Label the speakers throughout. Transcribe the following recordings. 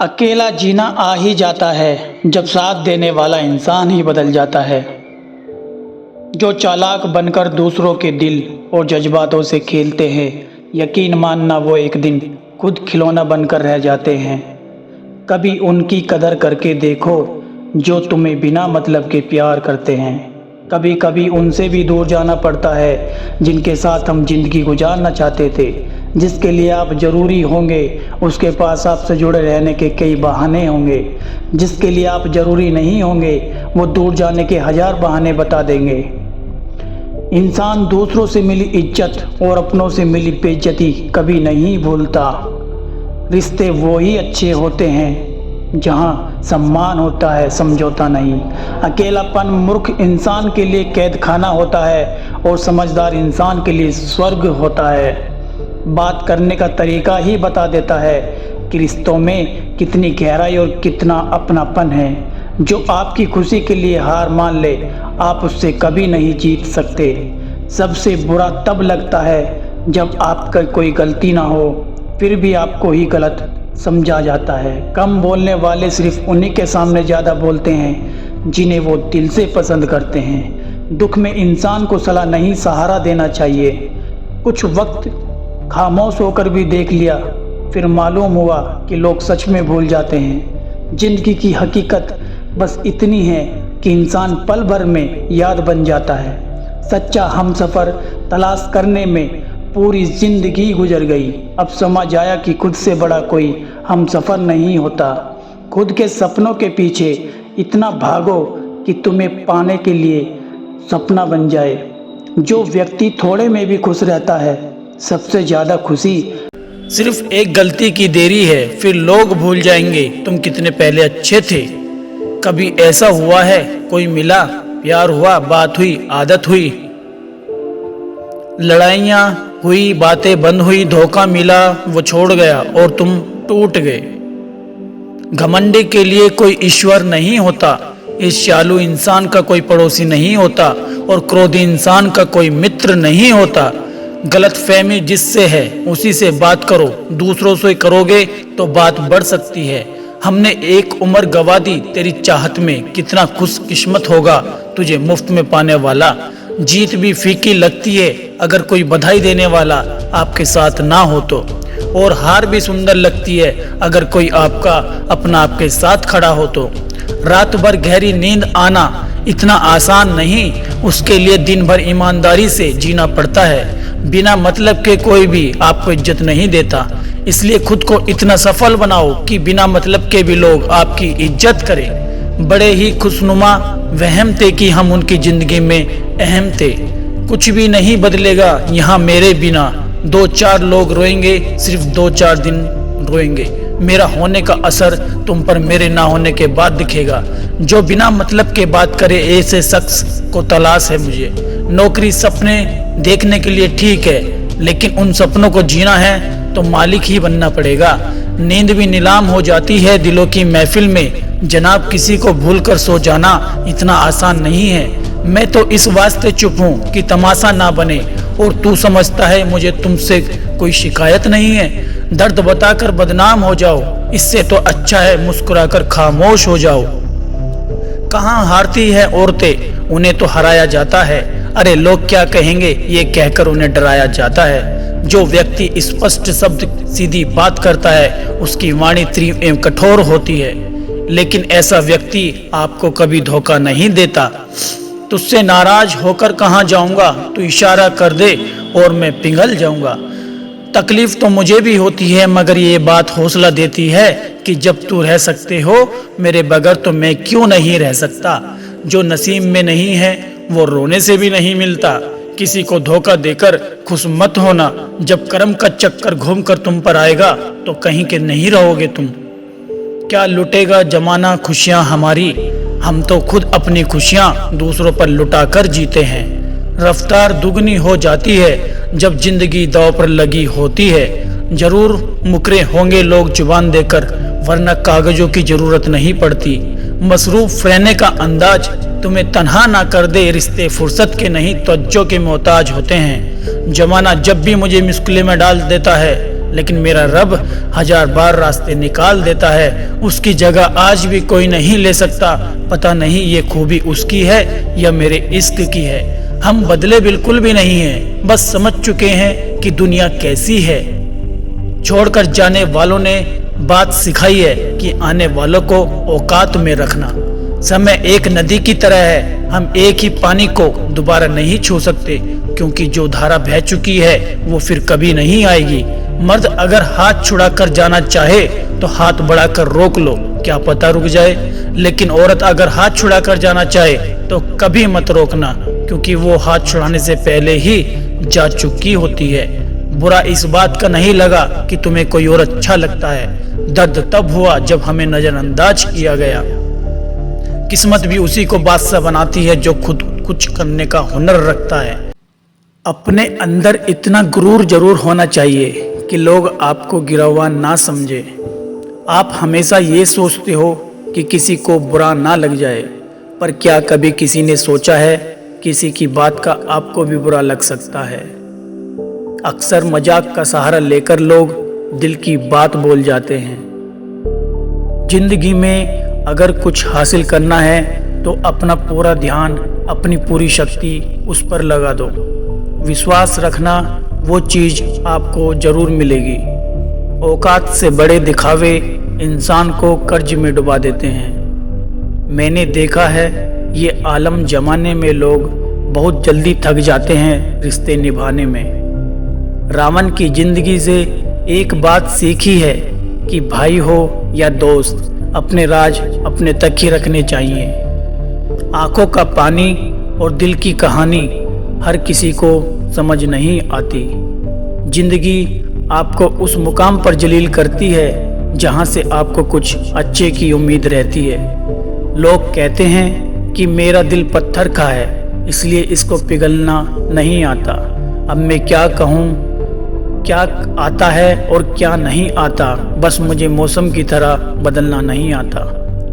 Speaker 1: अकेला जीना आ ही जाता है जब साथ देने वाला इंसान ही बदल जाता है। जो चालाक बनकर दूसरों के दिल और जज्बातों से खेलते हैं, यकीन मानना वो एक दिन खुद खिलौना बनकर रह जाते हैं। कभी उनकी कदर करके देखो जो तुम्हें बिना मतलब के प्यार करते हैं। कभी कभी उनसे भी दूर जाना पड़ता है जिनके साथ हम जिंदगी गुजारना चाहते थे। जिसके लिए आप ज़रूरी होंगे उसके पास आपसे जुड़े रहने के कई बहाने होंगे। जिसके लिए आप ज़रूरी नहीं होंगे वो दूर जाने के हज़ार बहाने बता देंगे। इंसान दूसरों से मिली इज्जत और अपनों से मिली बेइज्जती कभी नहीं भूलता। रिश्ते वो ही अच्छे होते हैं जहाँ सम्मान होता है, समझौता नहीं। अकेलापन मूर्ख इंसान के लिए कैद खाना होता है और समझदार इंसान के लिए स्वर्ग होता है। बात करने का तरीका ही बता देता है कि रिश्तों में कितनी गहराई और कितना अपनापन है। जो आपकी खुशी के लिए हार मान ले, आप उससे कभी नहीं जीत सकते। सबसे बुरा तब लगता है जब आपका कोई गलती ना हो फिर भी आपको ही गलत समझा जाता है। कम बोलने वाले सिर्फ उन्हीं के सामने ज़्यादा बोलते हैं जिन्हें वो दिल से पसंद करते हैं। दुख में इंसान को सलाह नहीं, सहारा देना चाहिए। कुछ वक्त खामोश होकर भी देख लिया, फिर मालूम हुआ कि लोग सच में भूल जाते हैं। जिंदगी की हकीकत बस इतनी है कि इंसान पल भर में याद बन जाता है। सच्चा हमसफ़र तलाश करने में पूरी जिंदगी गुजर गई। अब समझ आया कि खुद से बड़ा कोई हमसफ़र नहीं होता। खुद के सपनों के पीछे इतना भागो कि तुम्हें पाने के लिए सपना बन जाए। जो व्यक्ति थोड़े में भी खुश रहता है, सबसे ज़्यादा खुशी
Speaker 2: सिर्फ एक गलती की देरी है, फिर लोग भूल जाएंगे तुम कितने पहले अच्छे थे। कभी ऐसा हुआ है कोई मिला, प्यार हुआ, बात हुई, आदत हुई, लड़ाइयाँ हुई, बातें बंद हुई, धोखा मिला, वो छोड़ गया और तुम टूट गए। घमंडी के लिए कोई ईश्वर नहीं होता, इस चालू इंसान का कोई पड़ोसी नहीं होता और क्रोधी इंसान का कोई मित्र नहीं होता। गलत फहमी जिससे है उसी से बात करो, दूसरों से करोगे तो बात बढ़ सकती है। हमने एक उम्र गवा दी तेरी चाहत में, कितना खुशकिस्मत होगा तुझे मुफ्त में पाने वाला। जीत भी फीकी लगती है अगर कोई बधाई देने वाला आपके साथ ना हो तो, और हार भी सुंदर लगती है अगर कोई आपका अपना आपके साथ खड़ा हो तो। रात भर गहरी नींद आना इतना आसान नहीं, उसके लिए दिन भर ईमानदारी से जीना पड़ता है। बिना मतलब के कोई भी आपको इज्जत नहीं देता, इसलिए खुद को इतना सफल बनाओ कि बिना मतलब के भी लोग आपकी इज्जत करें। बड़े ही खुशनुमा वहम थे कि हम उनकी जिंदगी में अहम थे। कुछ भी नहीं बदलेगा यहाँ मेरे बिना, दो चार लोग रोएंगे, सिर्फ दो चार दिन रोएंगे। मेरा होने का असर तुम पर मेरे ना होने के बाद दिखेगा। जो बिना मतलब के बात करे ऐसे शख्स को तलाश है मुझे। नौकरी सपने देखने के लिए ठीक है, लेकिन उन सपनों को जीना है तो मालिक ही बनना पड़ेगा। नींद भी नीलाम हो जाती है दिलों की महफिल में, जनाब किसी को भूल कर सो जाना इतना आसान नहीं है। मैं तो इस वास्ते चुप हूँ कि तमाशा ना बने, और तू समझता है मुझे तुमसे कोई शिकायत नहीं है। दर्द बताकर बदनाम हो जाओ, इससे तो अच्छा है मुस्कुराकर खामोश हो जाओ। कहाँ हारती है औरतें, उन्हें तो हराया जाता है। अरे लोग क्या कहेंगे ये कहकर उन्हें डराया जाता है। जो व्यक्ति स्पष्ट शब्द सीधी बात करता है उसकी वाणी तीव्र एवं कठोर होती है, लेकिन ऐसा व्यक्ति आपको कभी धोखा नहीं देता। तुझसे नाराज होकर कहाँ जाऊंगा, तू इशारा कर दे और मैं पिघल जाऊंगा। तकलीफ तो मुझे भी होती है, मगर ये बात हौसला देती है कि जब तू रह सकते हो मेरे बगैर तो मैं क्यों नहीं रह सकता। जो नसीब में नहीं है वो रोने से भी नहीं मिलता। किसी को धोखा देकर खुश मत होना, जब कर्म का चक्कर घूमकर तुम पर आएगा तो कहीं के नहीं रहोगे तुम। क्या लुटेगा जमाना खुशियां हमारी, हम तो खुद अपनी खुशियां दूसरों पर लुटाकर जीते हैं। रफ्तार दुगनी हो जाती है जब जिंदगी दांव पर लगी होती है। जरूर मुकरे होंगे लोग जुबान देकर, वरना कागजों की जरूरत नहीं पड़ती। मसरूफ रहने का अंदाज तुम्हें तन्हा ना कर दे, रिश्ते फुर्सत के नहीं तवज्जो के मोहताज होते हैं। जमाना जब भी मुझे मुश्किल में डाल देता है, लेकिन मेरा रब 1000 बार रास्ते निकाल देता है, उसकी जगह आज भी कोई नहीं ले सकता। पता नहीं ये खूबी उसकी है या मेरे इश्क की है। हम बदले बिल्कुल भी नहीं हैं, बस समझ चुके हैं कि दुनिया कैसी है। छोड़कर जाने वालों ने बात सिखाई है कि आने वालों को औकात में रखना। समय एक नदी की तरह है, हम एक ही पानी को दोबारा नहीं छू सकते, क्योंकि जो धारा बह चुकी है वो फिर कभी नहीं आएगी। मर्द अगर हाथ छुड़ाकर जाना चाहे तो हाथ बढ़ाकर रोक लो, क्या पता रुक जाए। लेकिन औरत अगर हाथ छुड़ाकर जाना चाहे तो कभी मत रोकना, क्योंकि वो हाथ छुड़ाने से पहले ही जा चुकी होती है। बुरा इस बात का नहीं लगा कि तुम्हें कोई और अच्छा लगता है, दर्द तब हुआ जब हमें नजरअंदाज किया गया। किस्मत भी उसी को बादशाह बनाती है जो खुद कुछ करने का हुनर रखता है। अपने अंदर इतना गुरूर जरूर होना चाहिए कि लोग आपको गिरा हुआ ना समझे। आप हमेशा ये सोचते हो कि किसी को बुरा ना लग जाए, पर क्या कभी किसी ने सोचा है किसी की बात का आपको भी बुरा लग सकता है। अक्सर मजाक का सहारा लेकर लोग दिल की बात बोल जाते हैं। जिंदगी में अगर कुछ हासिल करना है तो अपना पूरा ध्यान, अपनी पूरी शक्ति उस पर लगा दो। विश्वास रखना, वो चीज आपको जरूर मिलेगी। औकात से बड़े दिखावे इंसान को कर्ज में डुबा देते हैं। मैंने देखा है ये आलम जमाने में लोग बहुत जल्दी थक जाते हैं रिश्ते निभाने में। रावण की जिंदगी से एक बात सीखी है कि भाई हो या दोस्त, अपने राज अपने तक ही रखने चाहिए। आंखों का पानी और दिल की कहानी हर किसी को समझ नहीं आती। जिंदगी आपको उस मुकाम पर जलील करती है जहां से आपको कुछ अच्छे की उम्मीद रहती है। लोग कहते हैं कि मेरा दिल पत्थर का है, इसलिए इसको पिघलना नहीं आता। अब मैं क्या कहूँ, क्या आता है और क्या नहीं आता, बस मुझे मौसम की तरह बदलना नहीं आता।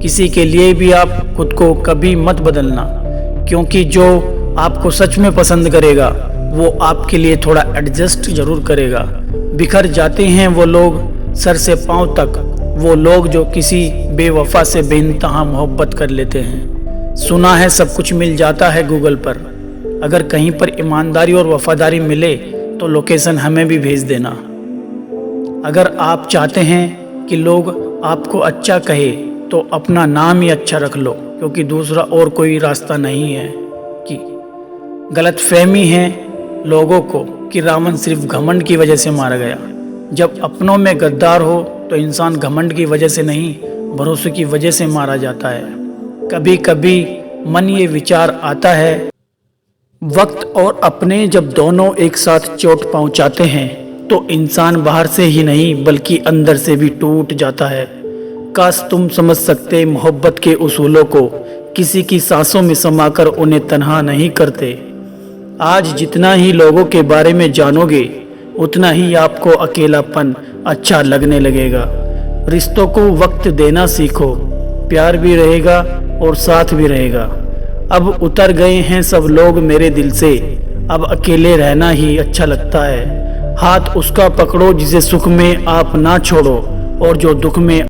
Speaker 2: किसी के लिए भी आप खुद को कभी मत बदलना, क्योंकि जो आपको सच में पसंद करेगा वो आपके लिए थोड़ा एडजस्ट जरूर करेगा। बिखर जाते हैं वो लोग सर से पांव तक, वो लोग जो किसी बेवफा से बेइंतहा मोहब्बत कर लेते हैं। सुना है सब कुछ मिल जाता है गूगल पर, अगर कहीं पर ईमानदारी और वफादारी मिले तो लोकेशन हमें भी भेज देना। अगर आप चाहते हैं कि लोग आपको अच्छा कहे तो अपना नाम ही अच्छा रख लो, क्योंकि दूसरा और कोई रास्ता नहीं है। कि गलतफहमी है लोगों को कि रावण सिर्फ घमंड की वजह से मारा गया। जब अपनों में गद्दार हो तो इंसान घमंड की वजह से नहीं, भरोसे की वजह से मारा जाता है। कभी कभी मन ये विचार आता है, वक्त और अपने जब दोनों एक साथ चोट पहुंचाते हैं तो इंसान बाहर से ही नहीं बल्कि अंदर से भी टूट जाता है। काश तुम समझ सकते मोहब्बत के उसूलों को, किसी की सांसों में समाकर उन्हें तन्हा नहीं करते। आज जितना ही लोगों के बारे में जानोगे उतना ही आपको अकेलापन अच्छा लगने लगेगा। रिश्तों को वक्त देना सीखो, प्यार भी रहेगा और साथ भी रहेगा। अब उतर गए हैं सब लोग मेरे दिल से, अब अकेले रहना ही अच्छा लगता है। हाथ उसका पकड़ो जिसे सुख में आप ना छोड़ो, और जो दुख में